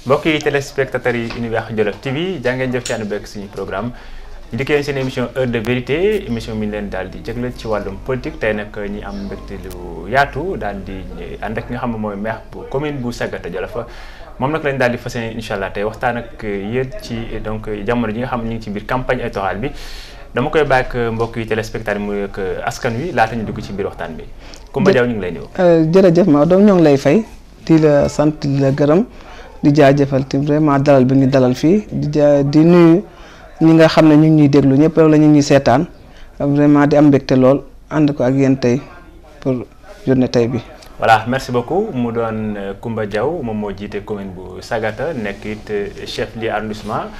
mbokk yi téléspectateurs yi Univers Jolof TV jaa ngeen jëf ci ànd beeg suñu programme ñu dikkee seen émission heure de vérité émission mi leen daal di jagleel ci wàllum politique tey nag ñi am mbégte lu yaatu daal di ànd ak nga xam ne mooy maire bu commune bu Sagata Jolof moom nag lañ daal di fas yéene incha allah tey waxtaan ak yéen ci donc jamono ji nga xam ne ñu ngi ci biir campagne électorale bi dama koy bàyyi ak mbokk yi téléspectateurs yi muy ak askan wi laata ñu dugg ci biir waxtaan bi. Coumba Diaw ñu ngi lay nuyu. jërëjëf Maodo ñoo ngi lay fay di la sant di la gërëm di jaajëfal te vraiment dalal bi ñu dalal fii di nuyu ñi nga xam ne ñu ngi ñuy déglu ñëpp la ñu ñuy seetaan vraiment di am mbégte lool ànd ko ak yéen tey pour journée tey bi. voilà merci beaucoup mu doon Coumba Diaw moom moo jiite commune bu Sagata nekk it chef du arrondissement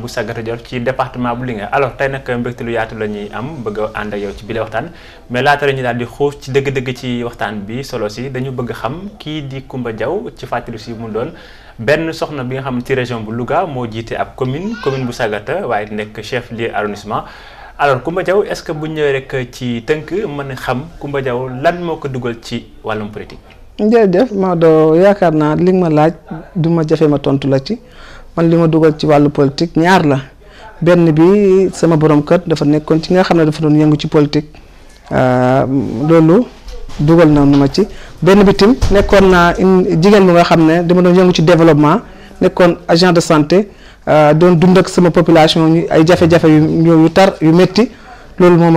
bu Sagata Jolof ci département bu Linguère alors tey nag mbégte lu yaatu la ñuy am bëgg a ànd ak yow ci bile waxtaan mais laata la ñu daal di xuus ci dëgg-dëgg ci waxtaan bi solo si dañu bëgg xam kii di Coumba Diaw ci fàttali si mu doon benn soxna bi nga xam ne ci région bu Louga moo jiite ab commune bu Sagata waaye nekk chef lieu arrondissement alors Coumba Diaw est-ce que bu ñëwee rek ci tënk mën a xam Coumba Diaw lan moo ko dugal ci wàllum politique. jërëjëf Maodo yaakaar naa li nga ma laaj du ma jafe ma tontu la ci. man li ma dugal ci wàllu politique ñaar la benn bi sama borom kër dafa nekkoon ci nga xam ne dafa doon yëngu ci politique loolu dugal na nu ma ci benn bi tim nekkoon naa jigéen bu nga xam ne dama doon yëngu ci développement nekkoon agent de santé doon dund ak sama population ñu ay jafe-jafe yu tar yu métti loolu moo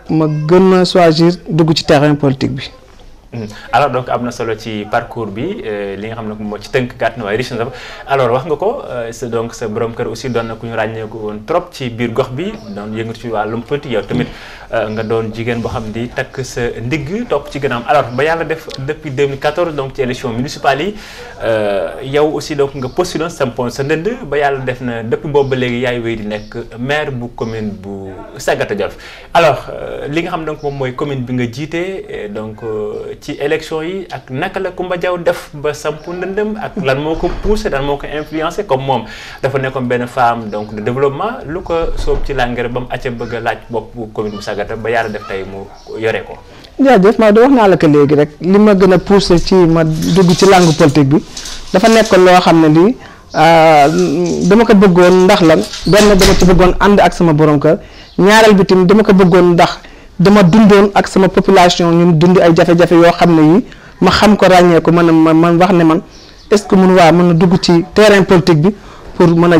ma gën a choisir dugg ci terrain politique bi. alors donc am na solo ci parcours bi li nga xam ne moo ci tënk gàtt na waaye riche na alors wax nga ko donc sa borom kër aussi doon na ku ñu ràññeeku woon trop ci biir gox bi doon yëngatu ci wàllum politique yow tamit nga doon jigéen boo xam di takk sa ndigg topp ci gànnaaw alors ba yàlla def depuis 2014 donc ci élection municipale yi yow aussi donc nga postulé sampoon sa ndënd ba yàlla def na depuis boobu ba léegi yaay wéy di nekk maire bu commune bu Sagata Jolof alors li nga xam donc moom mooy commune bi nga jiite donc. ci élection yi ak naka la Coumba Diaw def ba sampu ndëndëm ak lan moo ko poussé lan moo ko influencé comme moom dafa nekkoon benn femme donc de développement lu ko soob ci làngere ba mu acca bëgg a laaj bopp commune bu Sagata ba yàlla def tey mu yore ko. jaajëf maa do wax naa la ko léegi rek li ma gën a poussé ci ma dugg ci langue politique bi dafa nekkoon loo xam ne lii dama ko bëggoon ndax lan benn dama ci bëggoon ànd ak sama borom kër ñaareel bi tamit dama ko bëggoon ndax. dama dundoon ak sama population ñun dund ay jafe-jafe yoo xam ne yi ma xam ko ràññee ko man wax ne man est-ce que mën a dugg ci terrain politique bi pour mën a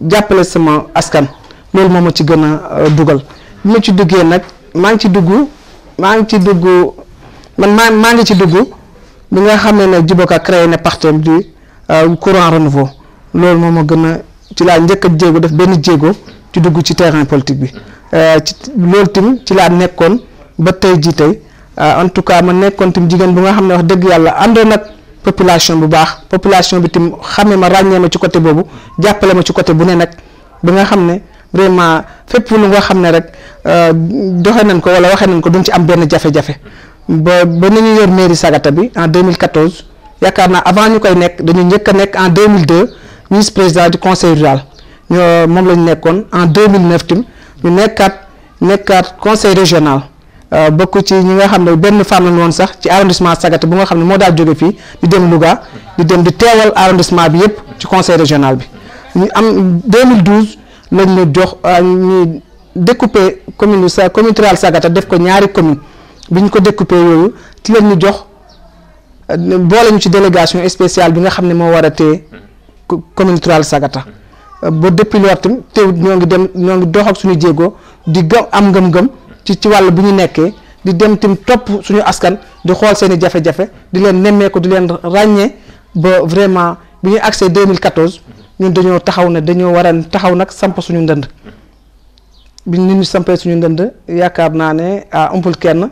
jàppale sama askan loolu moo ma ci gën a dugal bi ma ci duggee nag maa ngi ci dugg bi nga xam ne Djiboka créé ne parti du courant renouveau loolu moo ma gën a ci laa njëkk a jéego def benn jéego ci dugg ci terrain politique bi ci loolu tim ci laa nekkoon ba tey jii tey en tout cas ma nekkoon tim jigéen bu nga xam ne wax dëgg yàlla àndoon ak population bu baax population bi tim xamee ma ràññee ma ci côté boobu jàppale ma ci côté bu ne nag bi nga xam ne vraiment fépp lu nga xam ne rek doxe nañ ko wala waxee nañ ko duñ ci am benn jafe-jafe ba nañu yor mairie Sagata bi en 2014 yaakaar naa avant ñu koy nekk dañu njëkk a nekk en 2002 vice président du conseil rural moom lañu nekkoon en 2009 tim ñu nekkaat conseil régional bokk ci ñi nga xam ne benn femme lañu woon sax ci arrondissement Sagata bu nga xam ne moo daal jóge fii di dem Louga di teewal arrondissement bi yëpp ci conseil régional bi ñu am 2012 lañ ñu jox ñu découpé commune rurale Sagata def ko ñaari commune bi ñu ko découpé yooyu ci lañ ñu jox boole ñu ci délégation spéciale bi nga xam ne moo war a téye commune rurale Sagata ba depuis loolu tam teewut ñoo ngi dox ak suñu jéego di am ngëm-ngëm ci wàll bu ñu nekkee di dem tim topp suñu askan di xool seen i jafe-jafe di leen nemmeeku di leen ràññee ba vraiment bi ñu accès 2014 ñun dañoo taxaw ne dañoo war a taxaw nag samp suñu ndënd bi ñu sampee suñu ndënd yaakaar naa ne umpul kenn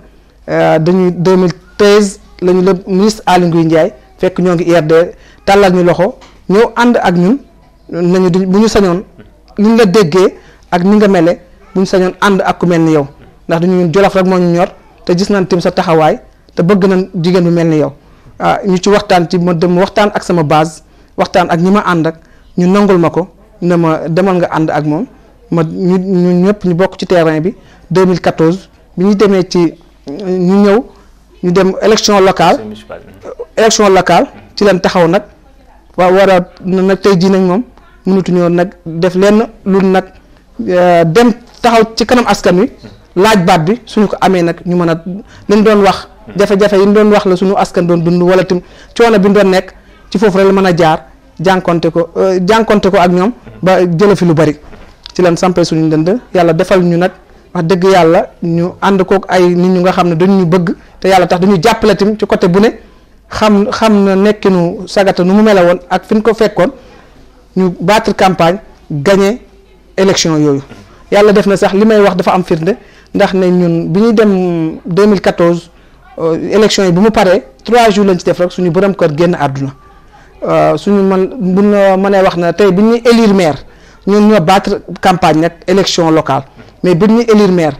dañuy 2013 lañu la ministre Aly Ngouille Ndiaye fekk ñoo ngi IRD tàllal ñu loxo ñëw ànd ak ñun. nañu bu ñu sañoon li nga déggee ak ni nga mele bu ñu sañoon ànd ak ku mel ni yow ndax dañu ñun Jolof rek moo ñu ñor te gis nañ tim sa taxawaay te bëgg nañ jigéen bu mel ni yow ñu ci waxtaan ci ma dem waxtaan ak sama base waxtaan ak ñi ma ànd ak ñu nangul ma ko ne ma demal nga ànd ak moom ñu ñëpp ñu bokk ci terrain bi 2014 bi ñu demee ci ñu dem élection locale ci leen taxaw nag war a nag tey jii nag moom mënatuñoo nag def lenn lu nag dem taxaw ci kanam askan wi laaj baat bi suñu ko amee nag ñu mën a liñ doon wax jafe-jafe yi ñu doon wax la suñu askan doon dund wala tim coono bi ñu doon nekk ci foofu rek la mën a jaar jànkonte ko ak ñoom ba jële fi lu bari ci lan sampee suñu ndënd yàlla defal ñu nag wax dëgg yàlla ñu ànd kook ay nit ñu nga xam ne dañu ñu bëgg te yàlla tax dañu jàppale tim ci côté bu ne xam na nekkinu Sagata nu mu mela woon ak fi ñu ko fekkoon ñu battre campagne gagné élection yooyu yàlla def na sax li may wax dafa am firnde ndax ne ñun bi ñuy dem 2014 élection yi bu mu paree 3 jours lañ ci def rek suñu borom kër génn àdduna suñu bu ñu mënee wax na tey bi ñuy élire maire ñun ñoo battre campagne nag élection locale mais bi ñuy élire maire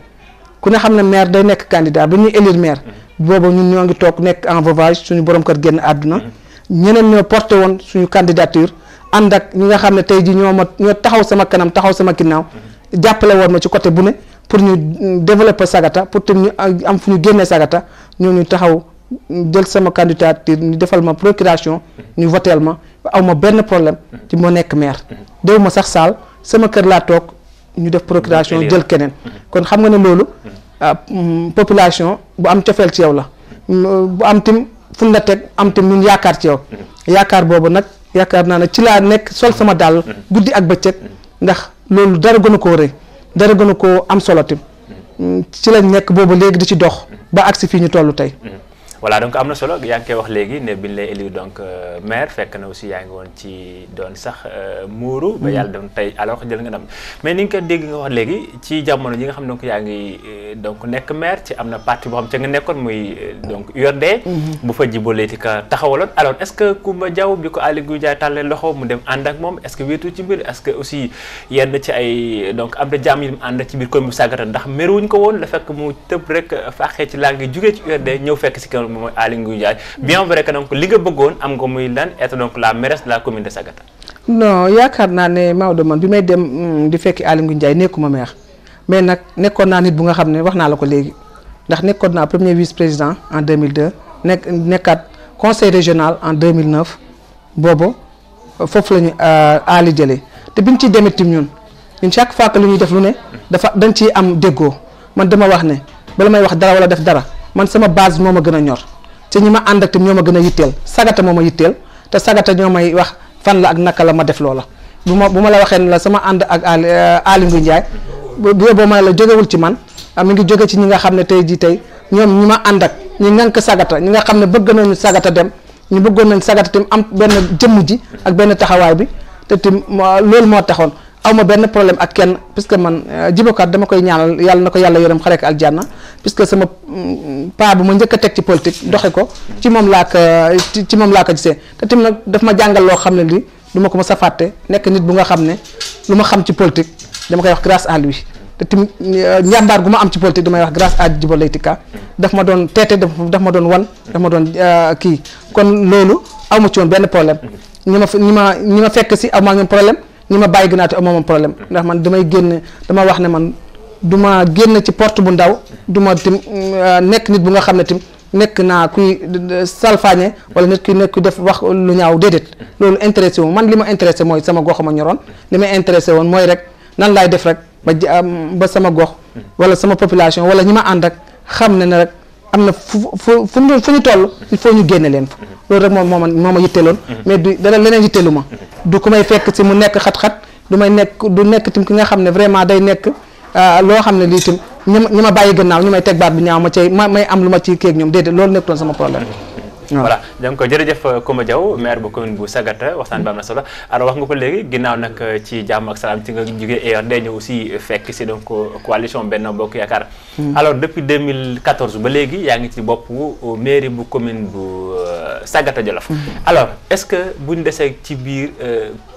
ku ne xam ne maire day nekk candidat bi ñuy élire maire boobu ñun ñoo ngi toog nekk en veuvage suñu borom kër génn àdduna ñeneen ñoo porté woon suñu candidature ànd ak ñi nga xam ne tey ji ñoo taxaw sama kanam taxaw sama ginnaaw jàppale woon ma ci côté bu ne pour ñu développer Sagata pour te ñu am fu ñu génnee Sagata ñooñu taxaw jël sama candidature ñu defal ma procuration ñu voteel ma aw ma benn problème ci moo nekk maire déw ma sax saal sama kër laa toog ñu def procuration jël keneen kon xam nga ne loolu population bu am cofeel ci yow la bu am tim fun la teg am tim ñun yaakaar ci yow yaakaar boobu nag yaakaar naa ne ci laa nekk sol sama dàll guddi ak bëccëg ndax loolu dara gën a koo rëy dara gën a koo am solo tim ci lañ nekk boobu léegi di ci dox ba agsi fii ñu toll tey. voilà donc am na solo yaa ngi koy wax léegi ne biñ lay élire donc maire fekk na aussi yaa ngi woon ci doon sax muuru ba yàlla dem tey alors jël nga dem mais ni nga ko dégg nga wax léegi ci jamono ji nga xam donc yaa ngi donc nekk maire ci am na parti boo xam ca nga nekkoon muy donc URD bu fa Djibo Leyti Ka taxawaloon alors est-ce que Coumba Diaw bi ko Aly Ngouille Ndiaye tàllee loxo mu dem ànd ak moom est-ce que wéetu ci mbir est-ce que aussi yenn ci ay donc am na jàmm yi mu ànd ci biir commune bu Sagata ndax meruwuñ ko woon la fekk mu tëb rek faaxee ci laa ngi jugee ci URD ñëw fekk si moom mooy Aly Ngouille Ndiaye bien vrai que donc li nga bëggoon am nga muy lan être donc la mairesse de la commune de Sagata. non yaakaar naa ne Maodo man bi may dem di fekki Aly Ngouille Ndiaye nekkuma maire mais nag nekkoon naa nit bu nga xam ne wax naa la ko léegi ndax nekkoon naa premier vice-président en 2002 nekkaat conseil régional en 2009 boobu foofu la ñu Aly jëlee te biñ ciy demee tim ñun chaque fois que lu ñuy def lu ne dañ ciy am déggoo man dama wax ne bala may wax dara wala def dara man sama base moo ma gën a ñor te ñi ma ànd ak tam ñoo ma gën a yitteel Sagata moo ma yitteel te Sagata ñoo may wax fan la ak naka la ma def loola bu ma la waxee ne la sama ànd ak Aly Ngouille Ndiaye boo ma la jógewul ci man mi ngi jóge ci ñi nga xam ne tey jii tey ñoom ñi ma ànd ak ñi ngànk Sagata ñi nga xam ne bëgg nañu Sagata dem ñu bëggoon nañ Sagata tam am benn jëmm ji ak benn taxawaay bi te tim loolu moo taxoon aw ma benn problème ak kenn puisque man Djibo Ka dama koy ñaanal yàlla na ko yàlla yërëm xare ko aljanna puisque sama paa bu ma njëkk a teg ci politique doxe ko ci moom laa ko gisee te tim nag daf ma jàngal loo xam ne lii du ma ko mës a fàtte nekk nit bu nga xam ne lu ma xam ci politique dama koy wax grâce à lui te tim njàmbaar gu ma am ci politique damay wax grâce à Djibo Leyti Ka daf ma doon teete daf ma doon wan daf ma doon kii kon loolu aw ma ci woon benn problème ñi ma fekk si aw ma ñoom problème ñi ma bàyyi gënaate aw moom problème ndax man damay génn dama wax ne man du ma génn ci porte bu ndaw du ma tim nekk nit bu nga xam ne tim nekk naa kuy salfaañe wala nit ki nekk kuy def wax lu ñaaw déedéet loolu intéressé wu man li ma intéressé mooy sama gox ma ñoroon li ma intéressé woon mooy rek nan laay def rek ba sama gox wala sama population wala ñi ma ànd ak xam ne rek am na fu ñu toll il faut ñu génne leen fa loolu rek moo ma yitteeloon mais du dara leneen yitteelu ma du ku may fekk si mu nekk xat-xat du nekk tim ki nga xam ne vraiment day nekk loo xam ne lii tim ñi ma bàyyi gannaaw ñu may teg baat bi ñaaw may am lu ma ci kéeg ñoom déedéet loolu nekkutoon sama problème. voilà donc jërëjëf Coumba Diaw maire bu commune bu Sagata waxtaan bi am na solo alors wax nga ko léegi ginnaaw nag ci jàmm ak salaam ci nga jógee ERD ñëw aussi fekk si donc coalition Benno Bokk Yaakaar. alors depuis 2014 ba léegi yaa ngi ci bopp mairie bu commune bu Sagata Jolof. alors est-ce que buñ desee ci biir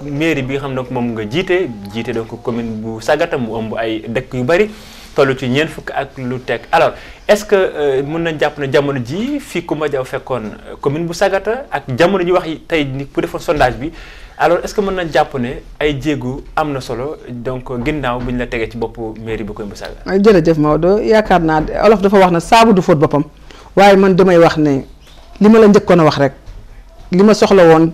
mairie bi nga xam ne moom nga jiite donc commune bu Sagata mu ëmb ay dëkk yu bari. tollu ci ñeent fukk ak lu teg alors est-ce que mën nañ jàpp ne jamono ji fii Coumba Diaw fekkoon commune bu Sagata ak jamono ji wax tey ni pour defoon sondage bi alors est-ce que mën nañ jàpp ne ay jéegu am na solo donc ginnaaw bu ñu la tegee ci boppu mairie bu commune bu Sagata. jërëjëf Maodo yaakaar naa olof dafa wax ne saabu du fóot boppam waaye man damay wax ne li ma la njëkkoon a wax rek li ma soxla woon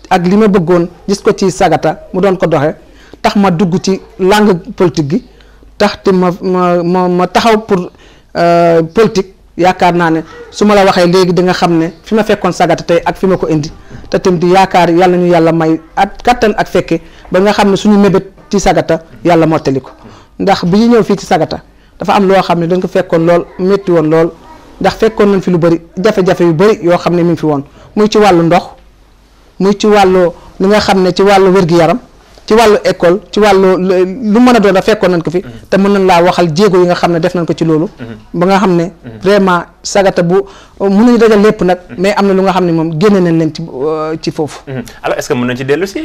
ak li ma bëggoon gis ko ci Sagata mu doon ko doxe tax ma dugg ci langue politique gi tax te ma taxaw pour politique. yaakaar naa ne su ma la waxee léegi di nga xam ne fi ma fekkoon Sagata tey ak fi ma ko indi te tamit di yaakaar yàlla ñu yàlla may at kattan ak fekke ba nga xam ne suñu mébét ci Sagata yàlla mottali ko ndax bi ñu ñëw fii ci Sagata dafa am loo xam ne dañ ko fekkoon lool métti woon lool ndax fekkoon nañ fi lu bëri jafe-jafe yu bëri yoo xam ne mi ngi fi woon muy ci wàllu ndox muy ci wàllu li nga xam ne ci wàllu wér-gi-yaram ci wàllu école ci wàllu lu mën a doon da fekkoon nañ ko fi te mën nañ laa waxal jéego yi nga xam ne def nañ ko ci loolu ba nga xam ne vraiment Sagata bu mënuñu dajal lépp nag mais am na lu nga xam ne moom génne nañ leen ci foofu. alors est-ce que mën nañ ci dellu si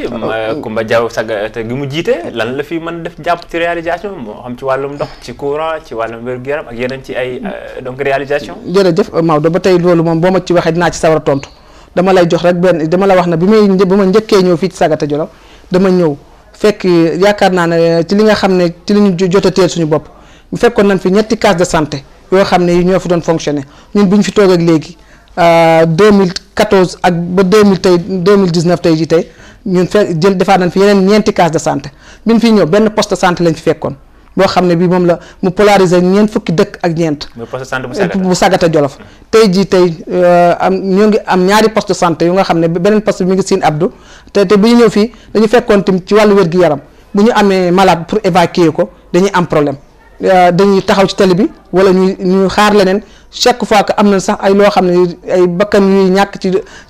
Coumba Diaw Sagata gi mu jiite lan la fi mën def jàpp ci réalisation moo xam ci wàllum ndox ci courant ci wàllum wér-gu-yaram ak yeneen ci ay donc réalisation jërëjëf Maodo ba tey loolu moom boo ma ci waxee dinaa ci sawar a tontu dama lay jox rek benn dama la wax ne bi ma njëkkee ñëw fii ci Sagata Jolof dama ñëw fekk yaakaar naa ne ci li nga xam ne ci li ñu jot a teel suñu bopp bu fekkoon nañ fi ñetti case de santé yoo xam ne ñoo fi doon fonctionner ñun bu ñu fi toog ak léegi 2014 ak ba 2019 tey ji tey ñun defaat nañ fi yeneen ñeenti case de santé bi ñu fi ñëw benn poste de santé lañ fi fekkoon boo xam ne bii moom la mu polariser ñeent fukki dëkk ak ñeent. poste de santé bu Sagata Jolof. tey jii tey ñoo ngi am ñaari poste de santé yu nga xam ne beneen poste bi mi ngi Sine Abdou te bi ñu ñëw fii dañu fekkoon tim ci wàllu wér-gi-yaram bu ñu amee malade pour évacuer ko dañuy am problème dañuy taxaw ci tali bi wala ñu xaar leneen chaque fois que am na sax ay loo xam ne ay bakkan yuy ñàkk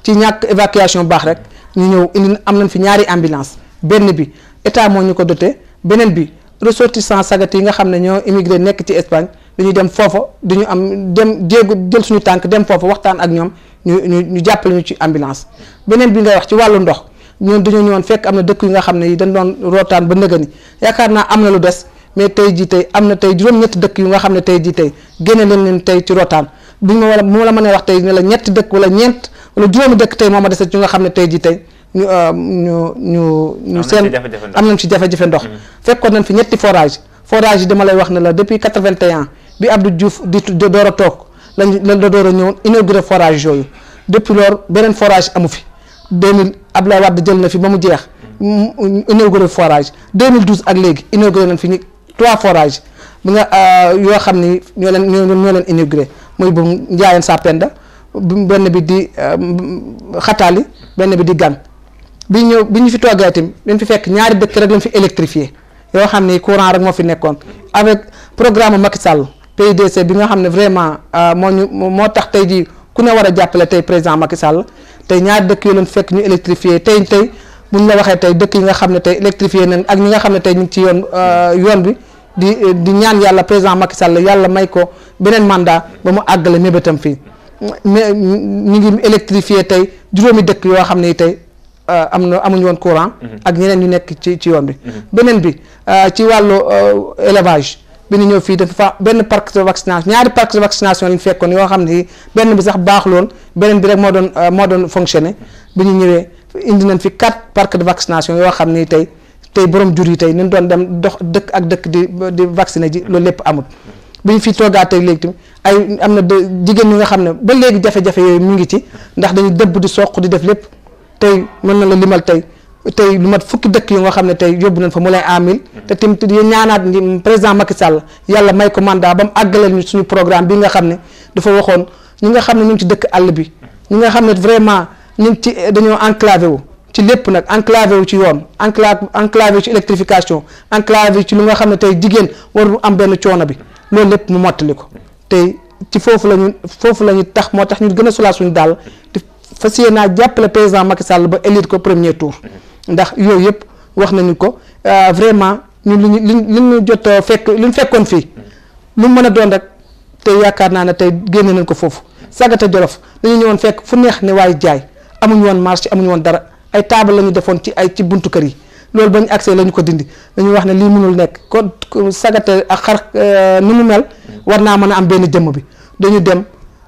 ci ñàkk évacuation baax rek ñu ñëw indi am nañ fi ñaari ambulance benn bi état moo ñu ko doté beneen bi. ressortissants Sagata yi nga xam ne ñoo immigré nekk ci Espagne dañuy dem foofa duñu am dem jéegu jël suñu tànk dem foofa waxtaan ak ñoom ñu jàppale ñu ci ambulance beneen bi ngay wax ci wàllu ndox ñun dañoo ñëwoon fekk am na dëkk yi nga xam ne yi dañ doon rootaan ba nëgëni yaakaar naa am na lu des mais tey jii tey am na tey juróom-ñetti dëkk yu nga xam ne tey jii tey génne leen tey ci rootaan bu ma la mënee wax tey ne la ñetti dëkk wala ñeent wala juróomi dëkk tey moo ma dese ci nga xam ne tey jii tey ñu seen am nañ ci jafe-jafe ndox fekkoon nañ fi ñetti forage yi dama lay wax ne la depuis 81 bi Abdou Diouf di door a toog la door a ñëw inauguré forage yooyu depuis loolu beneen forage amu fi 2000 Abdoulaye Wade jël na fi ba mu jeex inauguré forage 2012 ak léegi inauguré nañ fi 3 forage bi nga yoo xam ni ñoo leen inauguré muy bu Ndiayène Sapenda benn bi di Xataali benn bi di Gan bi ñu fi toogee itam dañ fi fekk ñaari dëkk rek lañ fi électrifié yoo xam ni courant rek moo fi nekkoon avec programme Macky Sall PUDC bi nga xam ne vraiment moo tax tey jii ku ne war a jàppale tey président Macky Sall tey ñaari dëkk yoo leen fekk ñu électrifié tey buñ la waxee tey dëkk yi nga xam ne tey électrifié nañ ak ñi nga xam ne tey ñu ngi ci yoon bi di ñaan yàlla président Macky Sall yàlla may ko beneen mandat ba mu àggale mébétam fii mais ñu ngi électrifié tey juróomi dëkk yoo xam ne tey amuñu woon courant ak ñeneen ñu nekk ci yoon bi beneen bi ci wàllu élevage bi ñu ñëw fii dafa benn parc de vaccination ñaari parc de vaccination lañu fekkoon yoo xam ne benn bi sax baaxuloon beneen bi rek moo doon fonctionné bi ñu ñëwee indi nañ fi 4 parcs de vaccination yoo xam ne tey borom jur yi tey nañ doon dem dox dëkk ak dëkk di vacciner ji loolu lépp amul bi ñu fi toogaat tey léegi tamit ay am na jigéen ñi nga xam ne ba léegi jafe-jafe yooyu mu ngi ci ndax dañu dëbb di soq di def lépp tey mën na la limal tey lu mat fukki dëkk yu nga xam ne tey yóbbu nañ fa mu lay amil te tamit ñaanaat président Macky Sall yàlla may ko mandat ba mu àggaleel ñu suñu programme bi nga xam ne dafa waxoon ñi nga xam ne ñu ngi ci dëkk àll bi ñi nga xam ne vraiment ñu ngi ci dañoo enclavé wu ci lépp nag enclavé wu ci yoon enclavé wu ci électrification enclavé wu ci lu nga xam ne tey jigéen warul am benn coono bi loolu lépp mu mottali ko tey ci foofu la ñu tax moo tax ñu gën a solaat suñu daal fas yéene naa jàppale président Macky Sall ba élire ko premier tour ndax yooyu yëpp wax nañu ko vraiment ñun li ñu jot fekk li ñu fekkoon fii lu mu mën a doon rek tey yaakaar naa ne tey génne nañ ko foofu Sagata Jolof dañu ñëwoon fekk fu neex ne waaye jaay amuñu woon marché amuñu woon dara ay table la ñu defoon ci buntu kër yi loolu ba ñu accès la ñu ko dindi dañuy wax ne lii mënul nekk kon Sagata ak xar ni mu mel war naa mën a am benn jëmm bi dañu dem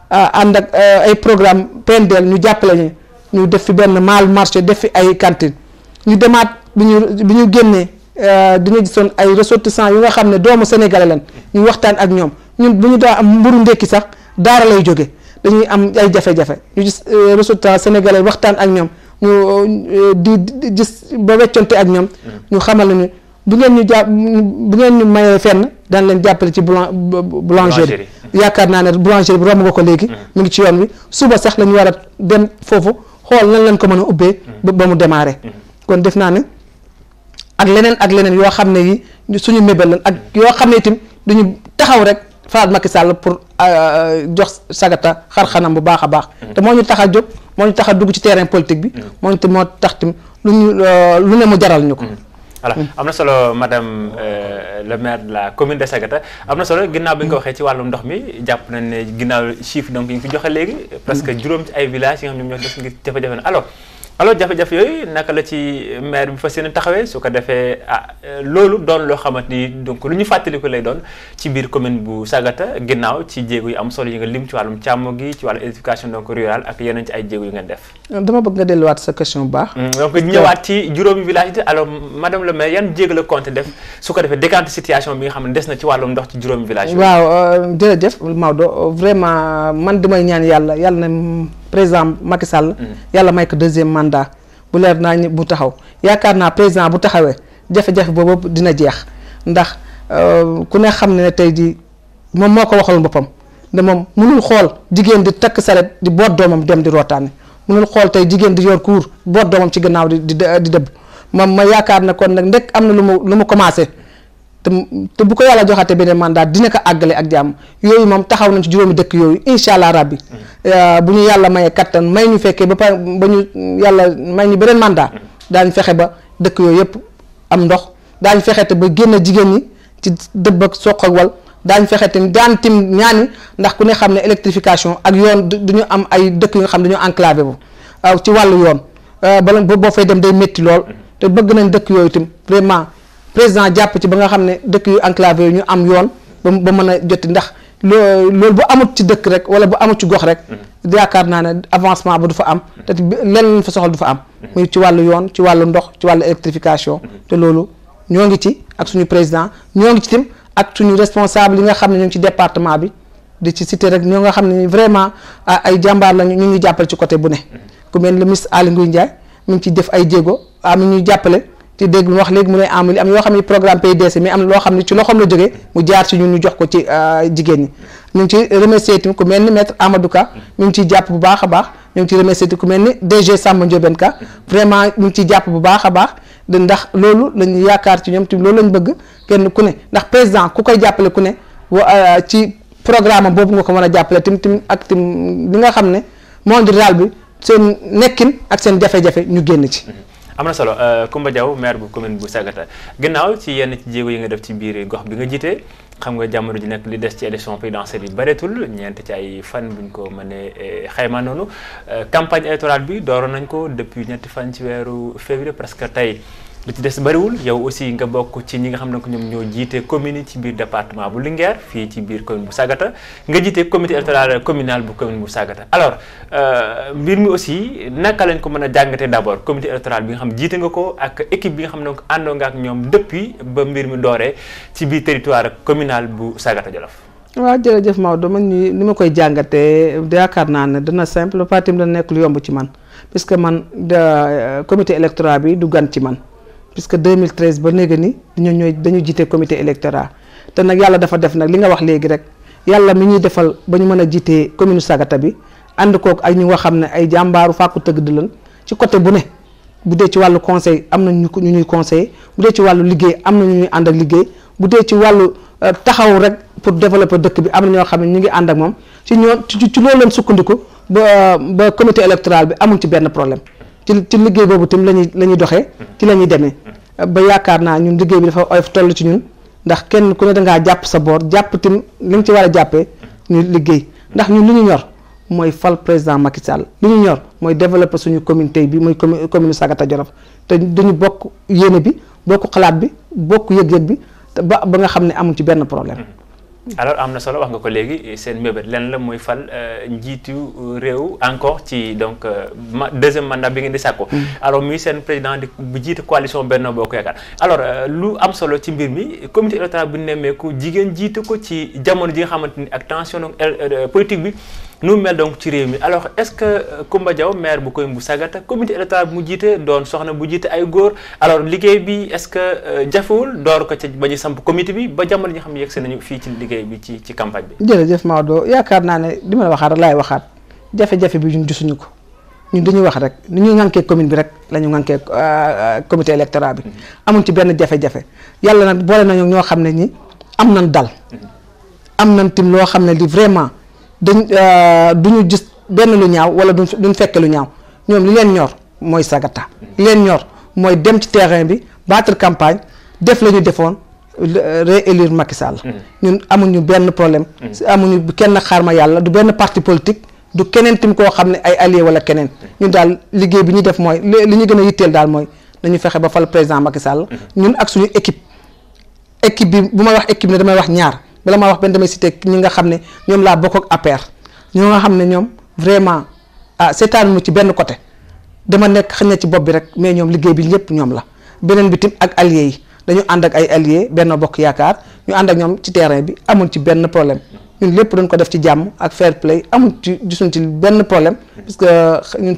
ànd ak ay programme PNDL ñu jàppale ñu def fi benn mal marché def fi ay cantine ñu demaat bi ñu génnee dañu gisoon ay ressortissants yu nga xam ne doomu sénégalais lañ ñu waxtaan ak ñoom ñun bu ñu daa am mburu ndekki sax daara lay jóge dañuy am ay jafe-jafe ñu gis ressortissants sénégalais waxtaan ak ñoom ñu di gis ba wecconte ak ñoom ñu xamal nañu bu ngeen ñu mayee fenn daan leen jàppale ci boulangerie yaakaar naa ne boulangerie bi romb nga ko léegi mu ngi ci yoon wi suba sax la ñu war a dem foofu xool nan leen ko mën a ubbee ba mu démarré kon def naa ne ak leneen yoo xam ne yi suñu mébél lan ak yoo xam ne itam duñu taxaw rek faral Macky Sall pour jox Sagata xar-xanam bu baax a baax te moo ñu tax a jóg moo ñu tax a dugg ci terrain politique bi moo tax tim lu ne mu jaral ñu ko. voilà am na solo madame le maire de la commune de Sagata am na solo ginnaaw bi nga ko waxee ci wàllum ndox mi jàpp nañ ne ginnaaw chiffre donc yi nga fi joxe léegi parce que juróom ci ay villages yi nga xam ñoom ñoo des ngir jafe-jafe na alors jafe-jafe yooyu naka la ci maire bi fas yéene taxawee su ko defee loolu doon loo xamante ni donc lu ñu fàttaliku lay doon ci biir commune bu Sagata ginnaaw ci jéego yu am solo yi nga lim ci wàllum càmm gi ci wàllu éducation donc rurale ak yeneen ci ay jéego yu ngeen def. dama bëgg nga delluwaat sa question bu baax. donc ñëwaat ci juróomi village yi alors madame le maire yan jéego la compté def su ko defee décanté situation bi nga xam ne des na ci wàllum ndox ci juróomi village yi. waaw jërëjëf Maodo vraiment man damay ñaan yàlla na président Macky Sall yàlla may ko deuxième mandat bu leer naa bu taxaw yaakaar naa président bu taxawee jafe-jafe boobu dina jeex ndax ku ne xam ne tey jii moom moo ko waxal boppam ne moom mënul xool jigéen di takk saret di boot doomam dem di rootaane mënul xool tey jigéen di yor kuur boot doomam ci gannaaw di dëbb ma yaakaar ne kon nag ndek am na lu mu commencé te bu ko yàlla joxate beneen mandat dina ko àggale ak jàmm yooyu moom taxaw nañ ci juróomi dëkk yooyu incha allah rabbi bu ñu yàlla mayee kattan may ñu fekkee ba ñu yàlla may ñu beneen mandat daañu fexe ba dëkk yooyu yëpp am ndox daañu fexe te ba génn jigéen ñi ci dëbb ak soq ak wal daañu fexe te daan tim ñaani ndax ku ne xam ne électrification ak yoon duñu am ay dëkk yu nga xam ne dañoo enclavé bu ci wàllu yoon bala boo fay dem day métti lool te bëgg nañ dëkk yooyu tim vraiment président jàpp ci ba nga xam ne dëkk yu enclavé ñu am yoon ba mën a joti ndax loolu bu amut ci dëkk rek wala bu amut ci gox rek yaakaar naa ne avancement ba du fa am te leneen fa soxla du fa am muy ci wàllu yoon ci wàllu ndox ci wàllu électrification te loolu ñoo ngi ci ak suñu président ñoo ngi ci tim ak suñu responsable yi nga xam ne ñu ngi ci département bi di ci cité rek ñoo nga xam ne vraiment ay jàmbaar lañu ñu ngi jàppale ci côté bu ne ku mel le ministre Aly Ngouille Ndiaye mi ngi ciy def ay jéego mi ñuy jàppale ci dégg mu wax léegi mu ne am yoo xam ne programme PDC mais am na loo xam ne ci loxoom la jógee mu jaar ci ñun ñu jox ko ci jigéen ñi ñu ngi ci remercier tamit ku mel ni maître Amadou Ka ñu ngi ciy jàpp bu baax a baax ñu ngi ciy remercier ku mel ni DG Samba Ndiobène Ka vraiment ñu ngi ciy jàpp bu baax a baax ndax loolu lañu yaakaar ci ñoom tamit loolu lañ bëgg kenn ku ne ndax président ku koy jàppale ku ne ci programme boobu nga ko mën a jàppale tim ak tim li nga xam ne monde rural bi seen nekkin ak seen jafe-jafe ñu génn ci. am na solo Coumba Diaw maire bu commune bu Sagata ginnaaw ci yenn ci jéego yi nga def ci biir gox bi nga jiite xam nga jamono ji nekk li des ci élection présidentielle yi bareetul ñeent ci ay fan buñ ko mënee xayma noonu campagne électorale bi dooroon nañ ko depuis ñetti fan ci weeru février presque tey lu ci des bariwul yow aussi nga bokk ci ñi nga xam ne ko ñoom ñoo jiite commune yi ci biir département bu Linguère fii ci biir commune bu Sagata nga jiite comité électoral communal bu commune bu Sagata alors mbir mi aussi naka lañ ko mën a jàngatee d'abord comité électoral bi nga xam jiite nga ko ak équipe bi nga xam ne àndoo nga ak ñoom depuis ba mbir mi dooree ci biir territoire communal bu Sagata Jolof. waaw jërëjëf Maodo man ni ma koy jàngatee yaakaar naa ne dana simple partim dana nekk lu yomb ci man puisque man comité électoral bi du gan ci man. puisque 2013 ba léegi ni dañu jiite comité électoral te nag yàlla dafa def nag li nga wax léegi rek yàlla mi ñuy defal ba ñu mën a jiite commune Sagata bi ànd kook ak ñu nga xam ne ay jàmbaaru fàkku tëgg di lan ci côté bu ne bu dee ci wàllu conseil am na ñu ñuy conseiller bu dee ci wàllu liggéey am na ñu ñuy ànd ak liggéey bu dee ci wàllu taxaw rek pour développer dëkk bi am na ñoo xam ne ñu ngi ànd ak moom ci loolu leen sukkandiku ba comité électoral bi amul ci benn problème ci liggéey boobu tam la ñuy doxee ci la ñuy demee ba yaakaar naa ñun liggéey bi dafa oyof toll ci ñun ndax kenn ku ne dangaa jàpp sa boor jàpp tim li nga ci war a jàppee ñu liggéey ndax ñun li ñu ñor mooy fal président Macky Sall li ñu ñor mooy développer suñu communauté bi muy commune Sagata Jolof te dañu bokk yéene bi bokk xalaat bi bokk yëg-yëg bi ba nga xam ne amuñ ci benn problème. alors am na solo wax nga ko léegi seen mébét lenn la mooy fal njiitu réew encore ci donc deuxième mandat bi ngeen di sàkko alors muy seen président di bu jiite coalition Benno Bokk Yaakaar alors lu am solo ci mbir mi comité électoral bu nemmeeku jigéen jiite ko ci jamono ji nga xamante ni ak tension politique bi nu mel donc ci réew mi alors est-ce que Coumba Diaw maire bu Commune bu Sagata comité électoral bu mu jiite doon soxna bu jiite ay góor alors liggéey bi est-ce que jafewul door ko ca ba ñu samp comité bi ba jamono ñi xam ne yegg si nañu fii ci liggéey bi ci campagne bi. jërëjëf Maodo yaakaar naa ne li ma la waxaat rek laay waxaat jafe-jafe bi ñun gisuñu ko ñun dañuy wax rek ni ñuy ŋànkee commune bi rek la ñu ŋànkee comité électoral bi amuñ ci benn jafe-jafe yàlla nag boole nañu ñoo xam ne ñi am nañ dal am nañ tim loo xam ne li vraiment dañ duñu gis benn lu ñaaw wala duñ fekke lu ñaaw ñoom li leen ñor mooy Sagata li leen ñor mooy dem ci terrain bi battre campagne def la ñu defoon réélire Macky Sall ñun amuñu benn problème amuñu kenn xaarma yàlla du benn parti politique du keneen tim koo xam ne ay allié wala keneen ñun daal liggéey bi ñu def mooy li ñu gën a yitteel daal mooy nañu fexe ba fal président Macky Sall ñun ak suñu équipe bi bu ma wax équipe ne damay wax ñaar bala ma wax benn damay cité ñi nga xam ne ñoom laa bokk ak APR ñoo nga xam ne ñoom vraiment seetaan mu ci benn côté dama nekk xëy na ci bopp bi rek mais ñoom liggéey bi lépp ñoom la beneen bi tim ak allié yi dañu ànd ak ay allié Benno Bokk Yaakaar ñu ànd ak ñoom ci terrain bi amul ci benn problème ñun lépp dañ ko def ci jàmm ak fair play amul ci gisuñ ci benn problème parce que ñun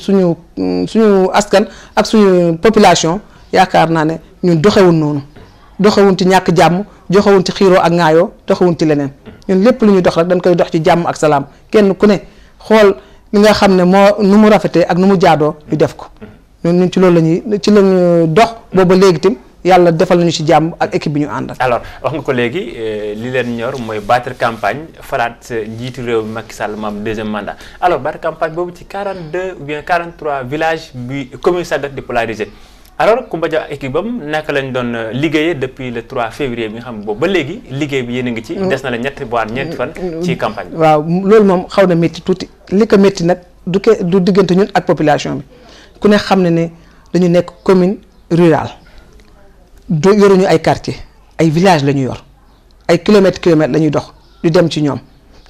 suñu askan ak suñu population yaakaar naa ne ñun doxewuñ noonu doxewuñ ci ñàkk jàmm doxewuñ ci xiiroo ak ŋaayoo doxewuñ ci leneen ñun lépp lu ñuy dox rek dañ koy dox ci jàmm ak salaam kenn ku ne xool li nga xam ne moo nu mu rafetee ak nu mu jaadoo ñu def ko ñun ci loolu lañuy dox booba léegi tim yàlla defal nañu ci jàmm ak équipe bi ñu ànd ak. alors wax nga ko léegi li leen ñor mooy battre campagne falaat njiitu réew mi Macky Sall mu am deuxième mandat alors battre campagne boobu ci 42 ou bien 43 villages bi commune Sagata di polariser alors Coumba Diaw ak équipe bam naka lañ doon liggéeyee depuis le 3 février bi nga xam boobu ba léegi liggéey bi yéen a ngi ci. des na la ñetti fan ci campagne bi. waaw loolu moom xaw na métti tuuti li ko métti nag du diggante ñun ak population bi ku ne xam ne dañu nekk commune rurale. yoruñu ay quartier ay village la ñu yor ay kilomètres la ñuy dox ñu dem ci ñoom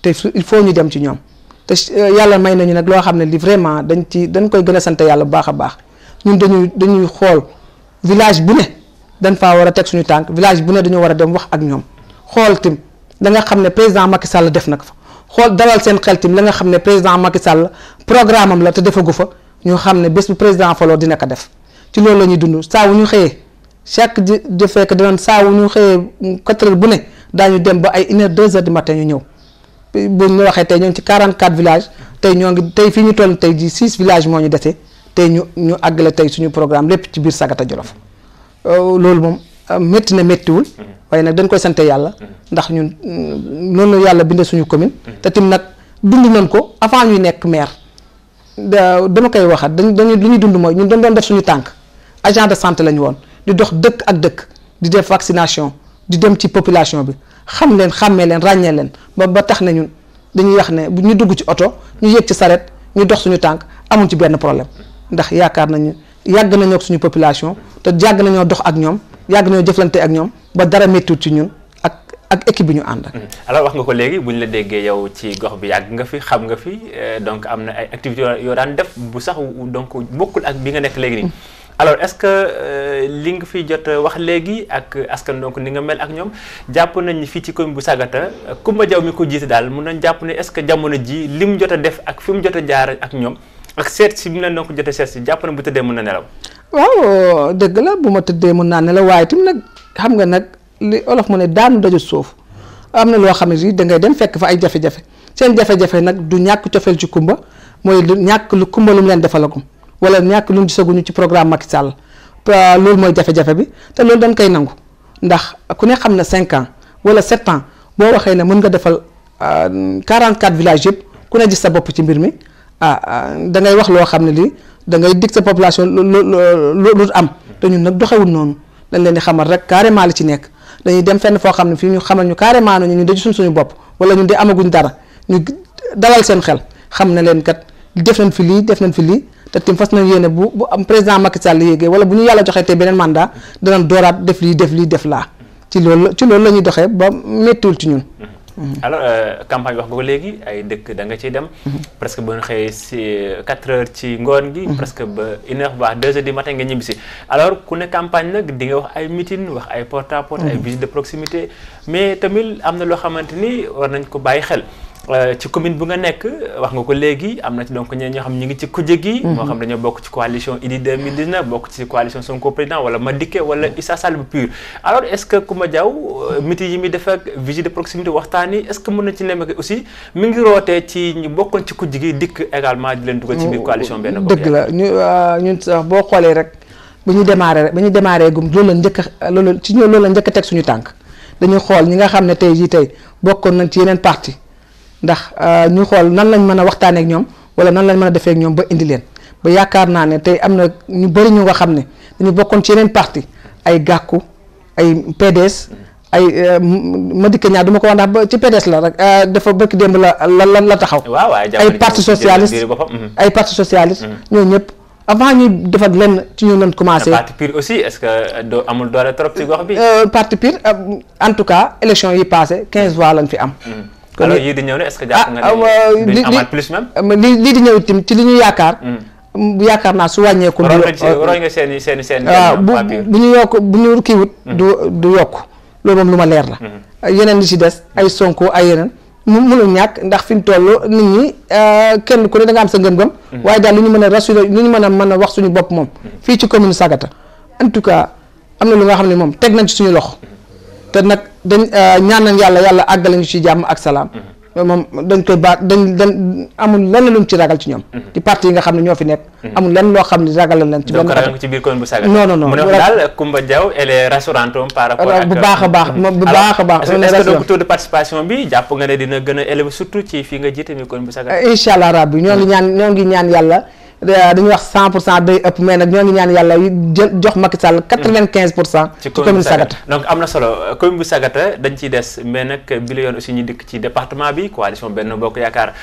te il faut ñu dem ci ñoom te yàlla may nañu nag loo xam ne li vraiment dañ koy gën a sant yàlla bu baax a baax ñun dañuy xool village bu ne dañ faa war a teg suñu tànk village bu ne dañu war a dem wax ak ñoom xool tim la nga xam ne président Macky Sall def na ko fa xool dalal seen xel tim la nga xam ne président Macky Sall programme am la te defagu fa ñu xam ne bés bu président faloo dina ko def ci loolu la ñuy dund saa wu ñu xëyee chaque de fekk dinañ saa wu ñu xëyee 4 heures bu ne daañu dem ba ay 1 heure 2 heures du matin ñu ñëw bu ñu waxee tey ñoo ngi ci 44 villages tey fii ñu toll tey ji 6 villages moo ñu dese tey ñu àggale tey suñu programme lépp ci biir Sagata Jolof loolu moom métti na méttiwul waaye nag dañ koy sante yàlla ndax ñun noonu yàlla bindee suñu commune te tim nag dund nañ ko avant ñuy nekk maire dama koy waxat dañu li ñuy dund mooy ñun dañ doon def suñu tànk agent de santé la ñu woon di dox dëkk ak dëkk di def vaccination di dem ci population bi xam leen xàmmee leen ràññee leen ba tax na ñun dañuy wax ne bu ñu dugg ci oto ñu yéeg ci saret ñu dox suñu tànk amuñ ci benn problème ndax yaakaar nañu yàgg nañoo ak suñu population te yàgg nañoo dox ak ñoom yàgg nañoo jëflante ak ñoom ba dara méttiwul ci ñun ak équipe bi ñu ànd. alors wax nga ko léegi bu ñu la déggee yow ci gox bi yàgg nga fi xam nga fi donc am na ay activités yoo daan def bu sax donc bokkul ak bi nga nekk léegi nii. alors est-ce que li nga fi jot wax léegi ak askan donc ni nga mel ak ñoom jàpp nañ ni fii ci commune bu Sagata Coumba Diaw mi ko jiite daal mun nañ jàpp ne est-ce que jamono ji li mu jot a def ak fi mu jot a jaar ak ñoom ak seet si bi mu leen donc jot a seet si jàpp na bu tëddee mën na nelaw. waaw dëgg la bu ma tëddee mën naa nelaw waaye tamit nag xam nga nag li olof mu ne daanu daju suuf am na loo xam ne da ngay dem fekk fa ay jafe-jafe seen jafe-jafe nag du ñàkk cofeel ci Coumba mooy lu ñàkk lu Coumba lu mu leen defalagum. wala ñàkk lu ñu gisaguñu ci programme Macky Sall loolu mooy jafe-jafe bi te loolu dañ koy nangu ndax ku ne xam ne 5 ans wala 7 ans boo waxee ne mën nga defal 44 villages yëpp ku ne gis sa bopp ci mbir mi da ngay wax loo xam ne lii da ngay dig sa population lu am te ñun nag doxewul noonu dañ leen di xamal rek carrément li ci nekk dañuy dem fenn foo xam ne fii ñu xamal ñu carrément ñu dañu suñu bopp wala ñun de amaguñ dara ñu dalal seen xel xam ne leen kat def nañ fi lii def nañ fi lii. te tim fas na yéene bu am président Macky Sall yéegee wala bu ñu yàlla joxee tey beneen mandat danañ dooraat def lii def laa ci loolu la ñuy doxee ba méttiwul ci ñun. alors campagne wax nga ko léegi ay dëkk da nga ciy dem. presque ba nga xëyee si 4 heures ci ngoon gi. presque ba 1 heure ba 2 heures du matin nga ñibbi si. alors ku ne campagne nag di nga wax ay meeting wax ay porte à porte ay visite de proximité mais tamit am na loo xamante ni war nañ ko bàyyi xel. ci commune bu nga nekk wax nga ko léegi am na ci donc ñeen ñoo xam ñu ngi ci kujje gi moo xam dañoo bokk ci coalition Idy 2019 bokk ci coalition Sonko président wala Madické wala Issa Sall bu PUR alors est-ce que Coumba Diaw meeting yi muy def ak visite de proximité waxtaan yi est-ce que mën na ci nemmeeku aussi mi ngi rootee ci ñu bokkoon ci kujje gi dikk également di leen dugal ci biir coalition benn bokk dëgg la ñun sax boo xoolee rek ba ñu démarré gum loolu la njëkk a teg suñu tànk dañuy xool ñi nga xam ne tey jii tey bokkoon nañ ci yeneen parti ndax ñu xool nan lañ mën a waxtaanee ak ñoom wala nan lañ mën a defee ak ñoom ba indi leen ba yaakaar naa ne tey am na ñu bëri ñu nga xam ne dañu bokkoon ci yeneen parti ay Gakou ay PDS ay Madické Niang du ma ko wax ndax ba ci PDS la rek dafa bëgg démb la taxaw. ay parti socialiste ay parti socialiste ñooñu ñëpp avant ñuy def ak lenn ci ñu leen commencé. parti PUR aussi est-ce que doo amul doole trop ci gox bi. parti PUR en tout cas élection yi passé 15 voix lañ fi am. alors yii di ñëw ne est-ce que jàpp nga ne duñ amaat plus même. lii di ñëw tim ci li ñu yaakaar naa su wàññeeku. roy nga seen waaw bu ñu yokk bu ñu kiiwut du yokk loolu moom lu ma leer la. yeneen li ci des ay Sonko ay yeneen mënul ñàkk ndax fi mu toll nit ñi kenn ku ne da nga am sa ngëm-ngëm. waaye daal lu ñu mën a rassurer lu ñu mën a wax suñu bopp moom. fii ci commune Sagata en tout cas am na lu nga xam ne moom teg nañ ci suñu loxo. te nag dañ ñaan nañ yàlla àggale ñu ci jàmm ak salaam. moom dañ koy dañ amul lenn luñ ci ragal ci ñoom. ci parti yi nga xam ne ñoo fi nekk. amul lenn loo xam ne ragal leen ci benn donc ragal ci biir commune bu Sagata. non mu ne daal Coumba Diaw elle est rassurante par rapport ak bu baax a baax. est-ce que donc taux de participation bi jàpp nga ne dina gën a élevé surtout ci fii nga jiite mi commune bu Sagata. incha allah rabbi ñoo ngi ñaan yàlla. dañuy wax 100% day ëpp mais nag ñoo ngi ñaan yàlla jox Macky Sall 95% ci commune Sagata. donc am na solo commune bu Sagata dañ ciy des mais nag bi la yoon aussi ñu dikk ci département bi coalition Benno Bokk Yaakaar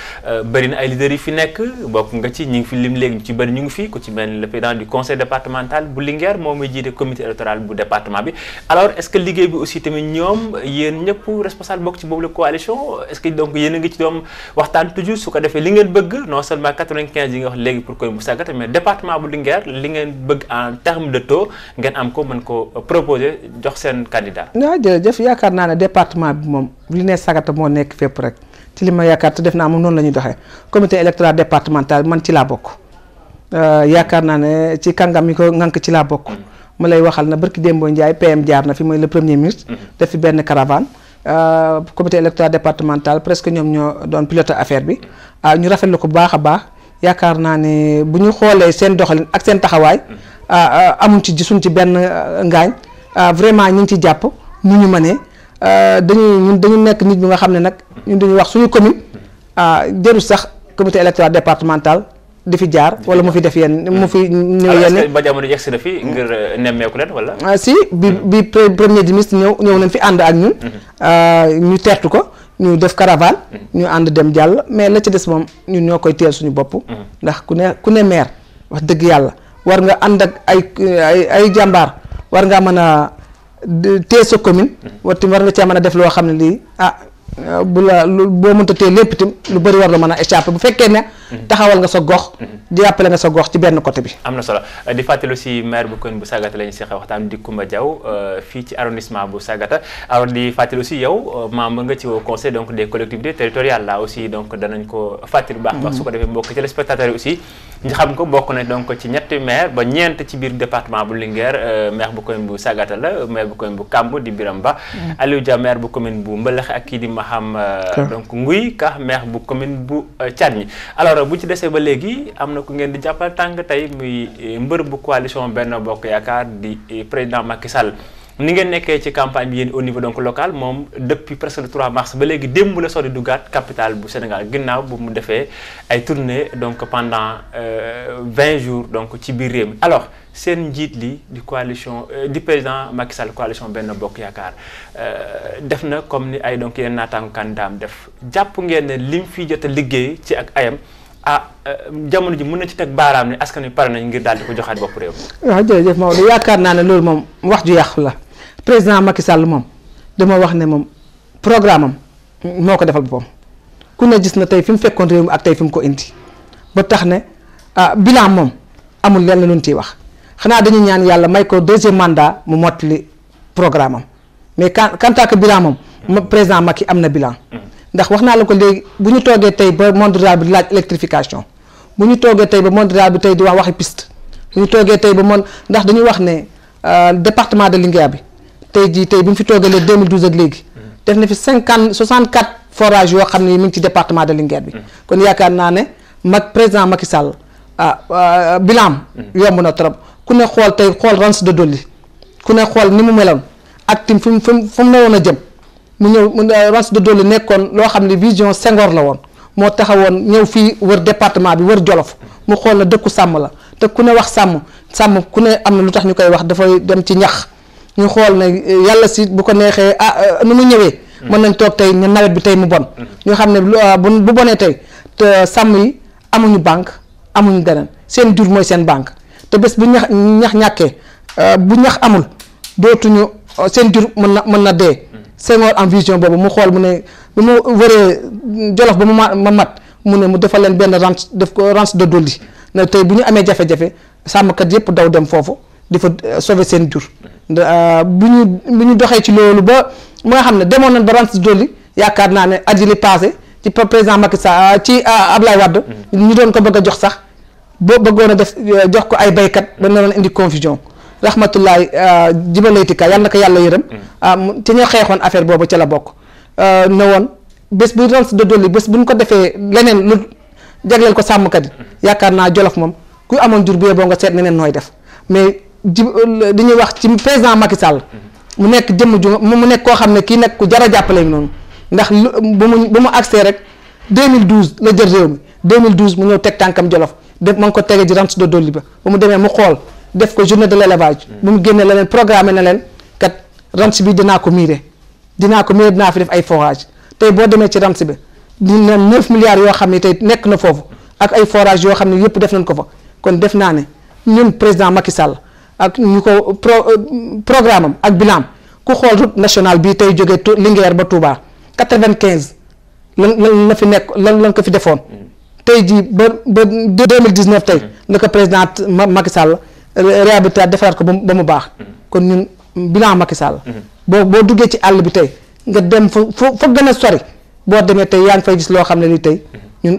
bëri na ay leaders yi fi nekk bokk nga ci ñi ngi fi lim léegi ci bëri ñu ngi fi ku ci mel ni le président du conseil départemental bu Linguère moom muy jiite comité électoral bu département bi alors est-ce que liggéey bi aussi tamit ñoom yéen ñëpp responsable bokk ci boobu la coalition est-ce que donc yéen a ngi ci doom waxtaan toujours su ko defee li ngeen bëgg non seulement 95 yi nga wax léegi pour bu Sagata mais département bu Linguère li ngeen bëgg en terme de taux ngeen am ko mën ko proposer jox seen candidat. waaw jërëjëf yaakaar naa ne département bi moom li ne Sagata moo nekk fépp rek ci li ma yaakaar te def naa moom noonu la ñuy doxee comité électoral départemental man ci laa bokk yaakaar naa ne ci kàngam yi ko ŋànk ci laa bokk. ma lay waxal na barki Dembo Ndiaye PM jaar na fi mooy le premier ministre. def fi benn caravane. comité électoral départemental presque ñoom ñoo doon piloter affaire bi ñu rafetlu ko bu baax a baax. yaakaar naa ne bu ñu xoolee seen doxalin ak seen taxawaay amuñ ci gisuñ ci benn ngaañ vraiment ñu ngi ci jàpp nu ñu mënee dañu nekk nit ñi nga xam ne nag ñun dañuy wax suñu commune jarul sax comité électoral départemental di fi jaar wala mu fi def yenn mu fi ñëw yenn ba jamono yegsi na fi ngir nemmeeku leen wala si bi premier ministre ñëw nañ fi ànd ak ñun ñu teertu ko ñu def caravane ñu ànd dem jàll mais la ci des moom ñun ñoo koy teel suñu bopp ndax ku ne maire wax dëgg yàlla war nga ànd ak ay jàmbaar war ngaa mën a téye sa commune war nga cee mën a def loo xam ne lii boo mënta téye lépp itam lu bëri war la mën a échapper bu fekkee ne taxawal nga sa gox jàppale nga sa gox ci benn côté bi am na solo di fàttali aussi maire bu commune bu Sagata la ñu seqee waxtaan di Coumba Diaw fii ci arrondissement bu Sagata alors di fàttali aussi yow membre nga ci au conseil donc des collectivités territoriales là aussi donc danañ ko fàttali bu baax su ko defee mbokk téléspectateurs yi aussi ñu xam ko bokk na donc ci ñetti maire ba ñeent ci biir département bu Linguère maire bu commune bu Sagata la maire bu commune bu Kamb di Biram Ba Aliou Dia maire bu commune bu Mbëlëxe ak kii di Maham donc Nguy Ka maire bu commune bu Thiargny alors bu ci desee ba léegi am na ku ngeen di jàppal tànk tey muy mbër bu coalition Benno Bokk Yaakaar di président Macky Sall ni ngeen nekkee ci campagne bi yéen au niveau donc local moom depuis presque le 3 mars ba léegi démb la sori duggaat capitale bu Sénégal ginnaaw bu mu defee ay tournée donc pendant 20 jours donc ci biir réew mi alors seen njiit li di coalition di président Macky Sall coalition Benno Bokk Yaakaar def na comme ni ay donc yeneen naataango kandidaam def jàpp ngeen ne lim fi jot a liggéey ci ak ayam jamono ji mën na ci teg baaraam ne askan wi pare nañ ngir daal di ko joxaat bopp réew. waaw jërëjëf Maodo yaakaar naa ne loolu moom wax ju yàqu la président Macky Sall moom dama wax ne moom programme am moo ko defal boppam ku ne gis na tey fi mu fekkoon réew mi ak tey fi mu ko indi ba tax ne bilan moom amul lenn lu ñu ciy wax xanaa dañuy ñaan yàlla may ko deuxième mandat mu mottali programme am mais quant à que bilan moom président Macky am na bilan ndax wax naa la ko léegi bu ñu toogee tey ba monde rural bi laaj électrification bu ñu toogee tey ba monde rural bi tey di wax waxi piste bu ñu toogee tey ba monde ndax dañuy wax ne département de Linguère bi tey jii tey bi mu fi toogee léegi 2012 ak léegi def na fi 64 forages yoo xam ne mi ngi ci département de Linguère bi kon yaakaar naa ne président Macky Sall bilan yomb na trop ku ne xool tey xool Ranch de Doli ku ne xool ni mu meloon ak tim fu mu ne woon a jëm mu ñëw Ranch de Doli nekkoon loo xam ne vision Senghor la woon moo taxawoon ñëw fii wër département bi wër Jolof mu xool na dëkku sàmm la te ku ne wax sàmm ku ne am na lu tax ñu koy wax dafay dem ci ñax ñu xool ne yàlla si bu ko neexee nu mu ñëwee mën nañ toog tey ne nawet bi tey mu bon ñu xam ne bu bonee tey te sàmm yi amuñu banque amuñu dara seen jur mooy seen banque te bés bu ñax ñàkkee bu ñax amul dootuñu seen jur mën na dee Senghor en vision boobu mu xool mu ne bu mu wëree Jolof ba mu ma mat mu ne mu defal leen benn ranch def ko Ranch de Doli ne tey bu ñu amee jafe-jafe sàmmkat yëpp daw dem foofu di fa sauver seen jur bu ñu doxee ci loolu ba nga xam ne demoon nañ ba Ranch de Doli yaakaar naa ne at yi li passé ci président Macky Sall ci Ablaye Wade ñu doon ko bëgg a jox sax boo bëggoon a def jox ko ay baykat ba ne doon indi confusion rahmatullahi jibalaytika yàlla na ko yàlla yërëm ci ñoo xeexoon affaire boobu ca la bokk ne woon bés bu Ranch de Doli bés bu ñu ko defee leneen lu jagleel ko sàmmkat yi yaakaar naa Jolof moom ku amoon jur bee boo nga seet neneen nooy def mais dañuy wax ci président Macky Sall mu nekk jëmm ju mu nekk koo xam ne kii nekk ku jar a jàppale noonu ndax bu mu accès rek 2012 la jël réew mi 2012 mu ñëw teg tànkam Jolof def ma ngi ko tege ji Ranch de Doli ba mu demee mu xool def ko journée de l'élevage bu mu génnee la leen programmé na leen kat ranch bi dinaa ko miire dinaa fi def ay forage tey boo demee ci ranch bi dina 9 milliards yoo xam ne tey nekk na foofu ak ay forage yoo xam ne yëpp def nañ ko fa kon def naa ne ñun président Macky Sall ak ñu ko programme am ak bilan ku xool route nationale bii tey jógee Linguère ba Touba 95 lan la fi nekk lan ko fi defoon tey jii ba 2019 tey la ko président Macky Sall réhabilité defaraat ko ba mu baax kon ñun bilan Macky Sall boo duggee ci àll bi tey nga dem fa gën a sori boo demee tey yaa ngi fay gis loo xam ne lii tey ñun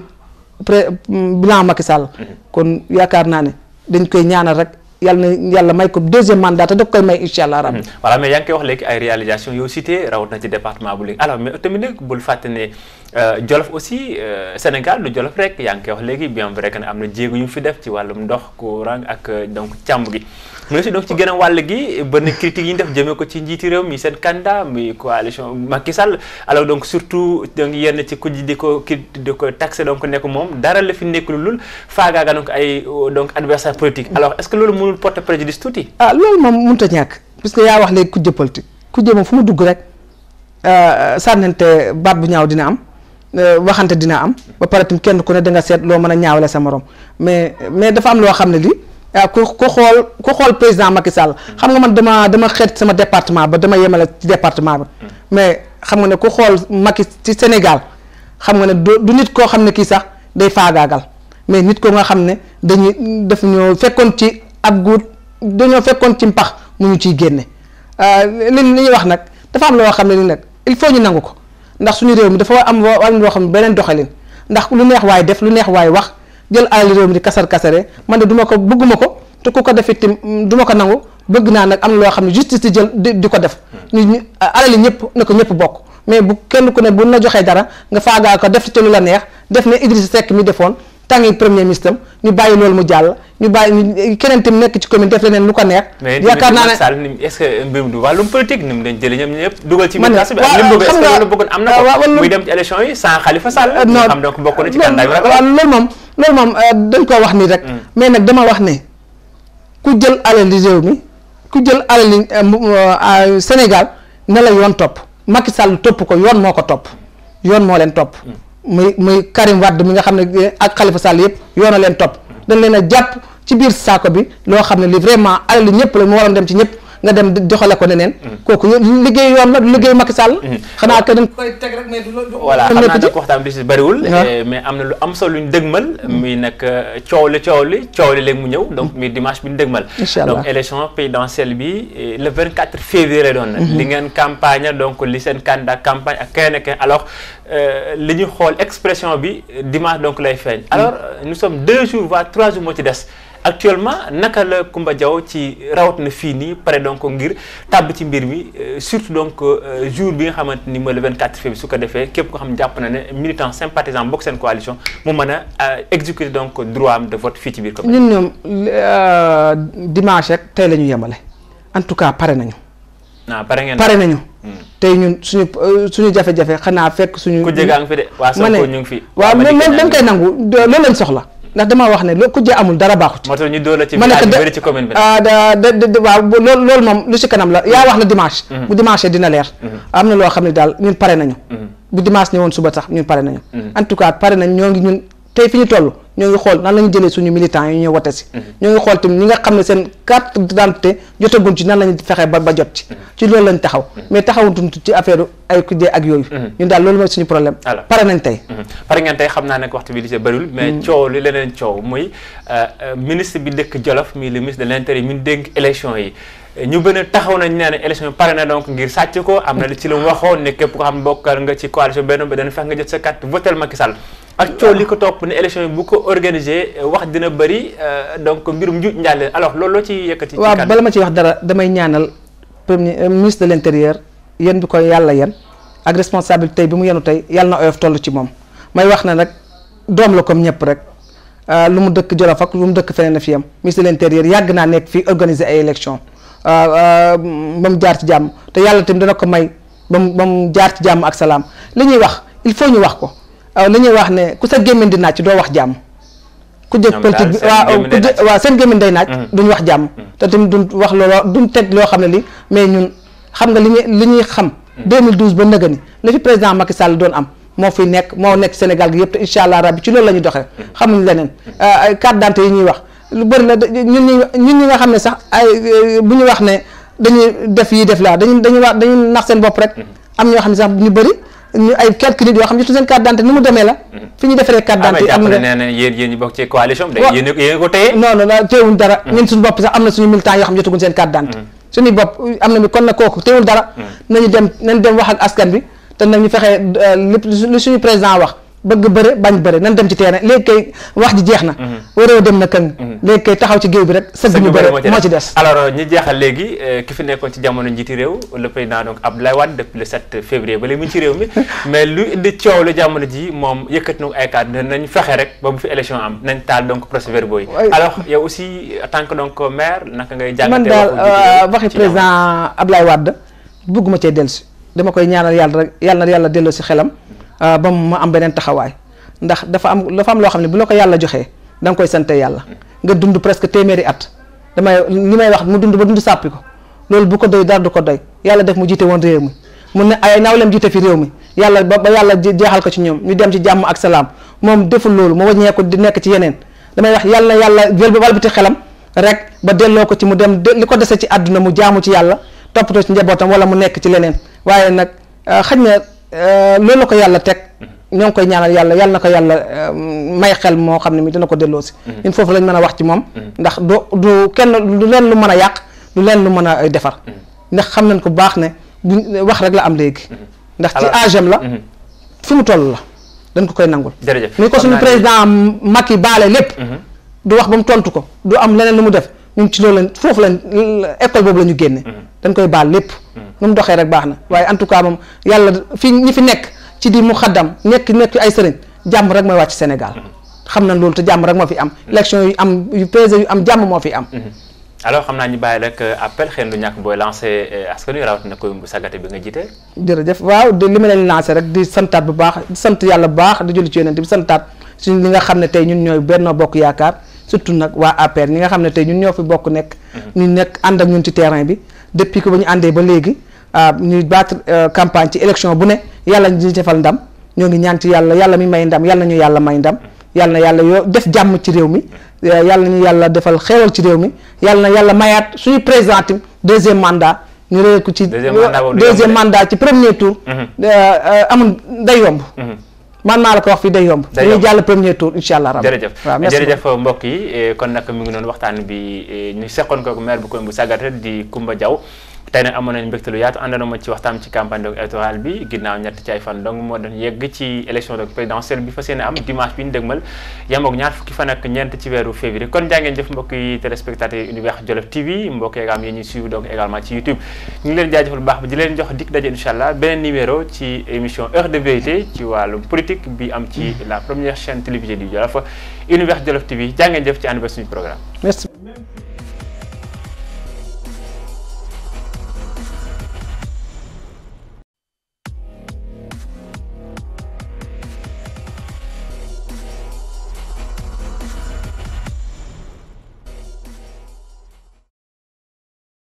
bilan Macky Sall kon yaakaar naa ne dañ koy ñaanal rek yàlla may ko deuxième mandat te da koy may incha allah rabbi. voilà mais yaa ngi koy wax léegi ay réalisation yow cité rawat na ci département bu léegi alors mais tamit nag bul fàtte ne Jolof aussi Sénégal du Jolof rek yaa ngi koy wax léegi bien vrai que ne am na jéego yu fi def ci wàllum ndox courant ak donc càmm gi mais aussi donc ci gën a wàll gi benn critique yi ñu def jëmee ko ci njiiti réew mi seen candidat mi coalition Macky Sall alors donc surtout donc yenn ci ku ji di ko taxé donc nekk moom dara la fi nekk lu lul faagaaga donc ay donc adversaire politique alors est-ce que loolu mënul porter préjudice tuuti. loolu moom mënut a ñàkk puisque yaa wax léegi kujje politique kujje moom fu mu dugg rek sànnante baat bu ñaaw dina am waxante dina am ba pare tam kenn ku ne da nga seet loo mën a ñaawale sa morom mais dafa am loo xam ne lii ku xool président Macky Sall xam nga man dama xeet sama département ba dama yemale ci département ba mais xam nga ne ku xool Macky ci Sénégal xam nga ne du nit koo xam ne kii sax day faagaagal mais nit ko nga xam ne daf ñoo fekkoon ci ab guut dañoo fekkoon ci mpax mu ñu ciy génne li ñuy wax nag dafa am loo xam ne ni nag il faut ñu nangu ko ndax suñu réew mi dafa am loo xam ne beneen doxalin ndax lu neex waay def lu neex waay wax jël alal réew mi di kasare man de duma ko bëgguma ko te ku ko def itam duma ko nangu bëgg naa nag am na loo xam ne justice di jël di ko def ñu alali ñëpp na ko ñëpp bokk mais bu kenn ku ne bu la joxee dara nga faagaa ko def ci lu la neex def ne Idrissa Seck mi defoon tàngi premier ministre am ñu bàyyi loolu mu jàll ñu bàyyi keneen tam nekk ci commune def leneen lu ko neex. yaakaar naa ne Sall est-ce que mbir mi du wàllum politique ni mu dañ jëlee ñoom ñëpp dugal ci classe bi ak li mu bëgg est-ce que loolu bëggoon am na ko muy dem ci élection yi sans Khalifa Sall nga xam donc bokk na ci candidat bi waaw loolu moom dañ ko wax nii rek mais nag dama wax ne ku jël alali réew mi ku jël alali Sénégal ne la yoon topp Macky Sall topp ko yoon moo ko topp yoon moo leen topp muy Karim Wade mi nga xam ne ak Khalifa Sall yëpp yoona leen topp dañ leen a jàpp ci biir saako bi loo xam ne li vraiment alali ñëpp la mu waroon dem ci ñëpp nga dem joxale ko neneen kooku liggéey yoon la du liggéey Macky Sall xanaa que dañ koy teg rek mais du voilà xam naa nag waxtaan bi si bëriwul mais am na lu am solo lu ñu dëgmal muy nag coow li léegi mu ñëw donc muy dimanche bi ñu dëgmal donc élection présidentielle bi le 24 février lay doon li ngeen campagne donc li seen candidat campagne ak kenn alors li ñu xool expression bi dimanche donc lay feeñ alors nous sommes 2 jours voire 3 jours moo ci des actuellement naka la Coumba Diaw ci rawat na fii nii pare donc ngir tàbb ci mbir mi surtout donc jour bi nga xamante ni mooy le 24 février su ko defee képp ko xam jàpp na ne militant sympathisant bokk seen coalition mu mën a exécuter donc droit am de vote fii ci biir commune. ñun ñoom dimanche rek tey la ñu yemale en tout cas pare nañu. pare nañu. tey ñun suñu jafe-jafe xanaa fekk suñu. ku jege a ngi fi de waa Sonko ñu ngi fi. waaw moom dañ koy nangu loolu lañ soxla. ndax dama wax ne loo ku jee amul dara baaxut. moo tax ñu doole ci village bi bëri ci commune bi. waaw loolu moom lu ci kanam la yaa wax na dimanche. bu dimanche dina leer. am na loo xam ne daal ñun pare nañu. bu dimanche ñëwoon suba sax ñun pare nañu. en tout cas pare nañ ñoo ngi ñun tey fi ñu toll ñoo ngi xool nan la ñu jëlee suñu militants yi ñëw wote si. ñoo ngi xool tamit ñi nga xam ne seen carte d'identité jotaguñ ci nan la ñu fexe ba jot ci. ci loolu lañ taxaw mais taxawutuñ ci affaire ay kujjee ak yooyu. ñun daal loolu mooy suñu problème. pare nañ tey. pare ngeen tey xam naa ne waxtu bi li ci bëriwul. mais coow li leneen coow muy ministre bi dëkk Jolof mi le ministre de l'intérieur mi dénk élection yi. ñu bëri taxaw nañ nee na élection bi pare na donc ngir sàcc ko am na li ci lu mu waxoon ne képp ko xam bokkal nga ci coalition Benno ba dana fex nga jot sa carte votel Macky Sall ak coow li ko topp ne élection yi bu ko organisé wax dina bëri donc mbirum njuuj njàlleen alors loolu loo ci yëkkati. waaw bala ma ci wax dara damay ñaanal premier ministre de l'intérieur yéen bi koy yàlla yéen ak responsabilité bi mu yenu tey yàlla na oyof toll ci moom may wax na nag doom la comme ñëpp rek lu mu dëkk Jolof ak lu mu dëkk feneen a fi am ministre de l'intérieur yàgg naa nekk fii organiser ay élection ba mu jaar ci jàmm te yàlla tamit dana ko may ba mu jaar ci jàmm ak salaam li ñuy wax il faut ñu wax ko li ñuy wax ne ku sa gémmiñ di naaj doo wax jàmm ku jëkk politique bi waaw seen gémmiñ day naaj duñ wax jàmm te tamit duñ wax looloo duñ teg loo xam ne li mais ñun xam nga li ñuy xam 2012 ba nëga ni la fi président Macky Sall doon am moo fi nekk moo nekk Sénégal gi yëpp te incha allah rabbi ci loolu la ñuy doxee xamuñ leneen carte d'identité yi ñuy wax lu bëri la ñun ñi nga xam ne sax ay bu ñu wax ne dañuy def yi def laa dañuy nax seen bopp rek am ñoo xam ne sax ñu bëri ñu ay quelques nit yoo xam ne seen carte d'identité ni mu demee la fi ñu defaree carte d'identité am na nee na yéen ñu bokk ci coalition bi yéen ko téye non non téewuñ dara ñun suñu bopp sax am na suñu militant yoo xam ne jotaguñ seen carte d'identité suñu bopp am na mi kon nag kooku téewul dara nañu dem wax ak askan bi te nañu fexee lépp lu suñu président wax bëgg bëre bañ bëre nan dem ci terrain léegi kay wax ji jeex na waroo dem na këng léegi kay taxaw ci géew bi rek sëgg ñu bëre moo ci des alors ñu jeexal léegi ki fi nekkoon ci jamono njiiti réew le président donc Abdoulaye Wade depuis le 7 février ba léegi mu ngi ci réew mi mais lu indi coow la jamono ji moom yëkkati na ay kàddu nañ fexe rek ba bu fi élection am nañ taal donc procès-verbaux yi alors yow aussi en tant que donc maire naka ngay jàngatee man daal waxi président Abdoulaye Wade bëgguma cee dellusi dama koy ñaanal yàlla rek yàlla na yàlla delloo si xelam ba mu am beneen taxawaay ndax dafa am loo xam ne bu la ko yàlla joxee da nga koy sante yàlla nga dund presque téeméeri at li may wax mu dund ba dund sàppi ko loolu bu ko doy dara du ko doy yàlla def mu jiite woon réew mi mu ne ay nawleem jiite fi réew mi yàlla ba yàlla jeexal ko ci ñoom ñu dem ci jàmm ak salaam moom deful loolu mu wàññeeku di nekk ci yeneen damay wax yàlla na yàlla walbati xelam rek ba delloo ko ci mu dem li ko dese ci àdduna mu jaamu ci yàlla toppatoo ci njabootam wala mu nekk ci leneen waaye nag xëy na loolu la ko yàlla teg ñoo ngi koy ñaanal yàlla na ko yàlla may xel moo xam ne mi dina ko delloo si ñun foofu lañ mën a wax ci moom ndax du kenn du leen lu mën a yàq du leen lu mën a defar ndax xam nañ ko baax ne bu wax rek la am léegi ndax ci âge am la fi mu toll la dañ ko koy nangul ni ko suñu président Macky baale lépp du wax ba mu tontu ko du am leneen lu mu def ñun ci loolu lañ foofu lañ école boobu la ñu génne dañ koy baal lépp nu mu doxee rek baax na waaye en tout cas moom yàlla fi ñi fi nekk ci di mu xaddam nekk ay sëriñ jàmm rek mooy wàcc Sénégal xam nañ loolu te jàmm rek moo fi am élection yu am yu pesé yu am jàmm moo fi am alors xam naa ñu bàyyi rek appel xëy na du ñàkk booy lancé askan wi rawatina ko bu sagate bi nga jiite jërëjëf waaw li ma leen lancé rek di santaat bu baax di sant yàlla bu baax di julli ci yonent bi santaat suñ li nga xam ne tey ñun ñooy Benno Bokk Yaakaar surtout nag waa APR ñi nga xam ne tey ñun ñoo fi bokk nekk ñu nekk ànd ak ñun ci terrain bi depuis que ba ñu àndee ba léegi ñuy battre campagne ci élection bu ne yàlla ñu defal ndam ñoo ngi ñaan ci yàlla mi may ndam yàlla ñu yàlla may ndam yàlla na yàlla yoo def jàmm ci réew mi yàlla ñu yàlla defal xéewal ci réew mi yàlla na yàlla mayaat suñu président tim deuxième mandat ñu réer ko ci deuxième mandat ci premier tour amul day yomb man maa la ko wax fii day yomb dañuy jàll premier tour incha allah rabbi jërëjëf mbokk yi kon nag mi ngi noonu waxtaan bi ñu seqoon ko maire bu commune bu Sagata di Coumba Diaw tey nag amoon nañu mbégte lu yaatu àndandoo ma ci waxtaan ci campagne donc électorale bi ginnaaw ñett ci ay fan donc moo doon yegg ci élection donc présidentielle bi fas yéene am dimanche bi ñu dëgmal yamook ñaar fukki fan ak ñeent ci weeru février kon jaa ngeen jëf mbokk yi téléspectateurs Univers Jolof TV mbokk yi ñuy suivre donc également ci YouTube ñu ngi leen jaajëfal bu baax bi di leen jox dik daje incha allah beneen numéro ci émission heure de vérité ci wàllum politique bi am ci la première chaîne télévisée du Jolof Univers Jolof TV jaa ngeen jëf ci ànd ba suñu programme. Merci.